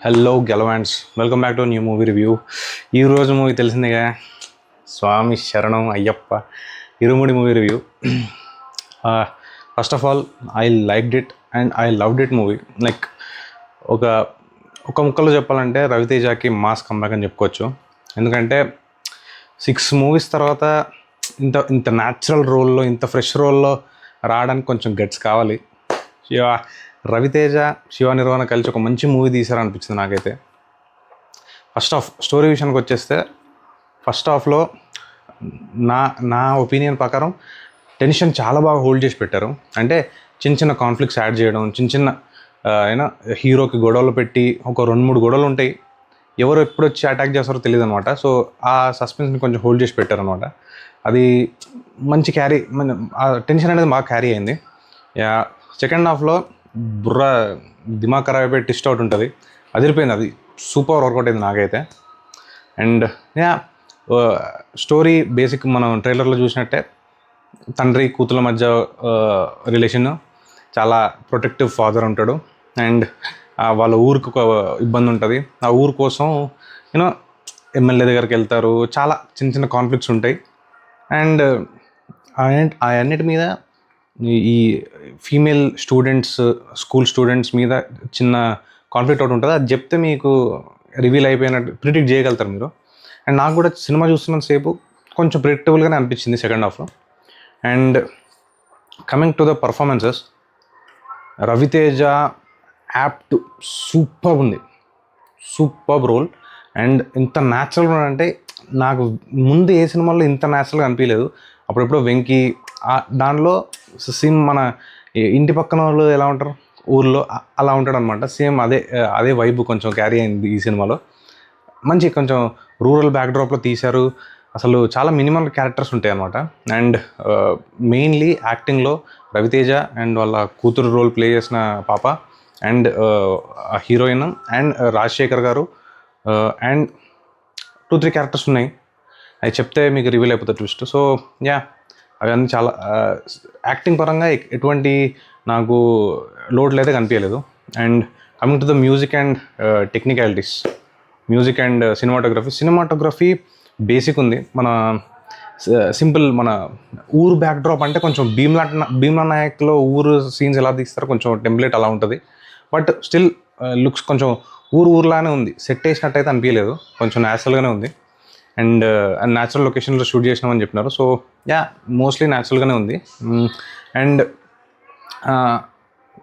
Hello గెలవాన్స్, welcome back to new movie review. ఈరోజు movie తెలిసిందిగా, Swami Sharanam Ayyappa Irumudi movie review. First of all, I liked it and I loved it movie. Like ఒక ముక్కలో చెప్పాలంటే రవితేజకి mass comeback అని చెప్పుకోవచ్చు. ఎందుకంటే 6 మూవీస్ తర్వాత ఇంత న్యాచురల్ రోల్లో, ఇంత ఫ్రెష్ రోల్లో రావడానికి కొంచెం గట్స్ కావాలి. రవితేజ, శివ నిర్వాణ కలిసి ఒక మంచి మూవీ తీశారనిపించింది నాకైతే. ఫస్ట్ హాఫ్ స్టోరీ విషయానికి వచ్చేస్తే, ఫస్ట్ హాఫ్లో నా ఒపీనియన్ ప్రకారం టెన్షన్ చాలా బాగా హోల్డ్ చేసి పెట్టారు. అంటే చిన్న కాన్ఫ్లిక్ట్స్ యాడ్ చేయడం, చిన్న హీరోకి గొడవలు పెట్టి ఒక 2-3 గొడవలు ఉంటాయి, ఎవరు ఎప్పుడు వచ్చి అటాక్ చేస్తారో తెలియదు అనమాట. సో ఆ సస్పెన్స్ని కొంచెం హోల్డ్ చేసి పెట్టారనమాట. అది మంచి ఆ టెన్షన్ అనేది బాగా క్యారీ అయింది. సెకండ్ హాఫ్లో దిమాగ్ ఖరాబ్ అయిపోయి ట్విస్ట్ అవుట్ ఉంటుంది, అదిరిపోయింది. అది సూపర్ వర్కౌట్ అయింది నాకైతే. అండ్ స్టోరీ బేసిక్ మనం ట్రైలర్లో చూసినట్టే, తండ్రి కూతుల మధ్య రిలేషన్, చాలా ప్రొటెక్టివ్ ఫాదర్ ఉంటాడు అండ్ వాళ్ళ ఊరికి ఒక ఇబ్బంది ఉంటుంది. ఆ ఊరు కోసం ఎమ్మెల్యే దగ్గరికి వెళ్తారు, చాలా చిన్న కాన్ఫ్లిక్ట్స్ ఉంటాయి. అండ్ అన్నిటి మీద ఈ ఫీమేల్ స్టూడెంట్స్, స్కూల్ స్టూడెంట్స్ మీద చిన్న కాన్ఫ్లిక్ట్ ఒకటి ఉంటుంది. అది చెప్తే మీకు రివీల్ అయిపోయినట్టు ప్రిడిక్ట్ చేయగలుగుతారు మీరు. అండ్ నాకు కూడా సినిమా చూస్తున్నంతసేపు కొంచెం ప్రిడిక్టబుల్గానే అనిపించింది సెకండ్ హాఫ్లో. And coming to the performances, Ravi Teja apt super ఉంది, సూపర్ రోల్. అండ్ ఇంత న్యాచురల్ అంటే నాకు ముందు ఏ సినిమాల్లో ఇంత న్యాచురల్గా అనిపించలేదు. అప్పుడెప్పుడో వెంకీ దానిలో సేమ్ మన ఇంటి పక్కన వాళ్ళు ఎలా ఉంటారు ఊర్లో, అలా ఉంటాడు అనమాట. సేమ్ అదే వైబ్ కొంచెం క్యారీ అయింది ఈ సినిమాలో. మంచి కొంచెం రూరల్ బ్యాక్డ్రాప్లో తీశారు. అసలు చాలా మినిమల్ క్యారెక్టర్స్ ఉంటాయి అన్నమాట. అండ్ మెయిన్లీ యాక్టింగ్లో రవితేజ అండ్ వాళ్ళ కూతురు రోల్ ప్లే చేసిన పాప అండ్ హీరోయిన్ అండ్ రాజశేఖర్ గారు అండ్ 2-3 క్యారెక్టర్స్ ఉన్నాయి. అవి చెప్తే మీకు రివీల్ అయిపోతుంది ట్విస్ట్. సో అవన్నీ చాలా యాక్టింగ్ పరంగా ఎటువంటి నాకు లోడ్లు అయితే కనిపించలేదు. And coming to the music and technicalities, music and cinematography basic ఉంది. మన సింపుల్ మన ఊరు బ్యాక్డ్రాప్ అంటే కొంచెం భీమ్లా నాయక్లో ఊరు సీన్స్ ఎలా తీస్తారో కొంచెం టెంప్లెట్ అలా ఉంటుంది. బట్ స్టిల్ లుక్స్ కొంచెం ఊర్లానే ఉంది, సెట్ వేసినట్టయితే అనిపించలేదు, కొంచెం న్యాచురల్గానే ఉంది. అండ్ న్యాచురల్ లొకేషన్లో షూట్ చేసినామని చెప్పినారు. సో మోస్ట్లీ న్యాచురల్గానే ఉంది. అండ్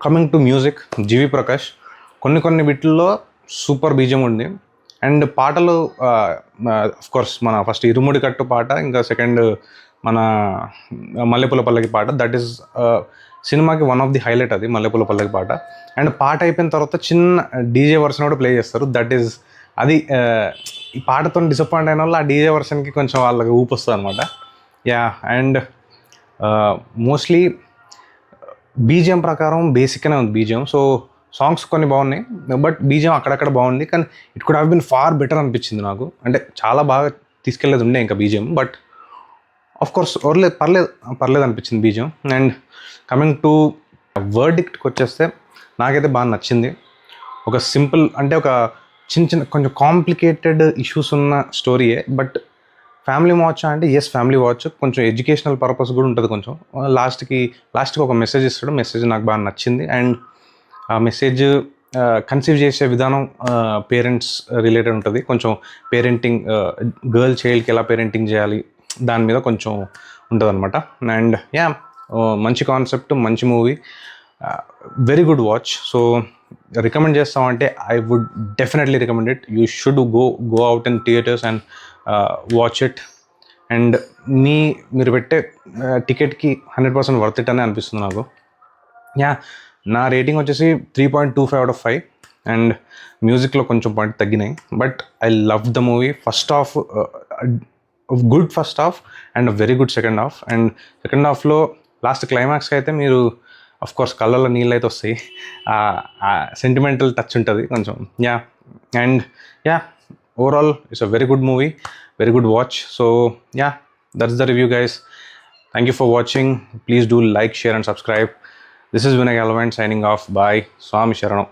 కమింగ్ టు మ్యూజిక్, జీవి ప్రకాష్ కొన్ని బిట్లలో సూపర్ బీజియం ఉంది. అండ్ పాటలు కోర్స్ మన ఫస్ట్ ఇరుముడి కట్టు పాట, ఇంకా సెకండ్ మన మల్లెపూల పల్లకి పాట, దట్ ఈస్ సినిమాకి వన్ ఆఫ్ ది హైలైట్ అది మల్లెపూల పల్లకి పాట. అండ్ పాట అయిపోయిన తర్వాత చిన్న డీజే వర్షన్ కూడా ప్లే చేస్తారు. దట్ ఈస్ అది ఈ పాటతో డిసప్పాయింట్ అయిన వాళ్ళు ఆ డీజే వర్షన్కి కొంచెం వాళ్ళకి ఊపు వస్తుంది అనమాట. అండ్ మోస్ట్లీ బీజిఎం ప్రకారం బేసిక్గానే ఉంది బీజిఎం. సో సాంగ్స్ కొన్ని బాగున్నాయి, బట్ బీజిఎం అక్కడక్కడ బాగుంది. కానీ it could have been far better అనిపించింది నాకు. అంటే చాలా బాగా తీసుకెళ్ళేది ఉండే ఇంకా బీజిఎం, బట్ ఆఫ్కోర్స్ పర్లేదు అనిపించింది బీజిఎం. అండ్ కమింగ్ టు వర్డిక్ట్కి వచ్చేస్తే, నాకైతే బాగా నచ్చింది. ఒక సింపుల్ అంటే ఒక చిన్న కొంచెం కాంప్లికేటెడ్ ఇష్యూస్ ఉన్న స్టోరీయే, బట్ ఫ్యామిలీ వాచ్ అంటే ఫ్యామిలీ వాచ్, కొంచెం ఎడ్యుకేషనల్ పర్పస్ కూడా ఉంటుంది. కొంచెం లాస్ట్కి ఒక మెసేజ్ ఇస్తాడు. మెసేజ్ నాకు బాగా నచ్చింది. అండ్ ఆ మెసేజ్ కన్సీవ్ చేసే విధానం పేరెంట్స్ రిలేటెడ్ ఉంటుంది. కొంచెం పేరెంటింగ్, గర్ల్ చైల్డ్కి ఎలా పేరెంటింగ్ చేయాలి దాని మీద కొంచెం ఉంటుంది అనమాట. అండ్ మంచి కాన్సెప్ట్, మంచి movie, very good watch. So recommend చేస్తామంటే I would definitely recommend it. You should go out in theatres and watch it. And మీరు పెట్టే టికెట్కి 100% వర్త్ ఇట్ అని అనిపిస్తుంది నాకు. నా రేటింగ్ వచ్చేసి 3.25/5. అండ్ మ్యూజిక్లో కొంచెం పాయింట్ తగ్గినాయి, but I love the movie. First half good first half and very good second half. And second హాఫ్లో లాస్ట్ క్లైమాక్స్కి అయితే మీరు అఫ్కోర్స్ కళ్ళల్లో నీళ్ళు అయితే వస్తాయి, సెంటిమెంటల్ టచ్ ఉంటుంది కొంచెం. And overall it's a very good movie, very good watch. So that's the review, guys. Thank you for watching. Please do like, share and subscribe. This is Vinay Galvan signing off. Bye. Swami Sharanam.